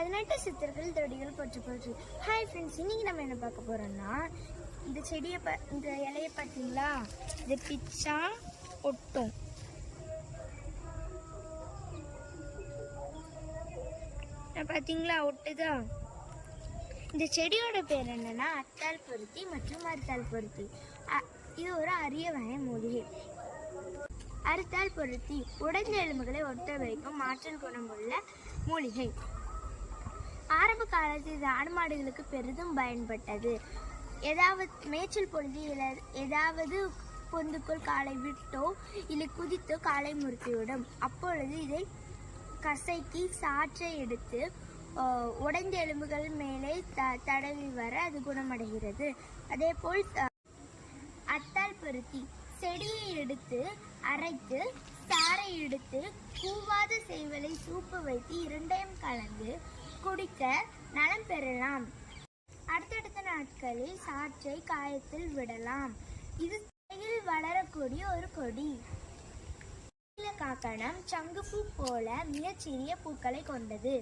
18 சித்தர்கள் தொடிகள் போற்று. Hi friends, இன்னைக்கு நம்ம என்ன பார்க்க போறோம்னா, இந்த செடியை இந்த இலையை பார்த்தீங்களா, இது பிச்சா ஒட்டும். பார்த்தீங்களா ஒட்டுதா. இந்த செடியோட பேர் என்னன்னா அத்தாள் பொருத்தி மற்றும் அறுத்தாள் பொருத்தி. இது ஒரு அரிய வகை மூலிகை. அறுத்தாள் பொருத்தி உடைந்த எலும்புகளை ஒட்ட வைக்கும் ஆற்றல் குணமுள்ள மூலிகை. ஆரம்ப காலத்தில் இது ஆடு மாடுகளுக்கு பெரிதும் பயன்பட்டது. ஏதாவது மேய்ச்சல் பொழுது ஏதாவது பொந்துக்குள் காலை விட்டோ இல்லை குதித்தோ காலை முறுக்கிவிடும். அப்பொழுது இதை கசைக்கு சாற்றை எடுத்து உடைந்த எலும்புகள் மேலே தடவி வர அது குணமடைகிறது. அதே போல் அத்தாள் பொருத்தி செடியை எடுத்து அரைத்து சாறை எடுத்து கூவாத செய்வலை சூப்பு வைத்து இரண்டையும் கலந்து குடிக்க நலம் பெறலாம். அடுத்தடுத்த நாட்களில் சாற்றை காயத்தில் விடலாம். இது தலையில் வளரக்கூடிய ஒரு கொடி. காக்கணம் சங்குப்பூ போல மிகச்சிறிய பூக்களை கொண்டது.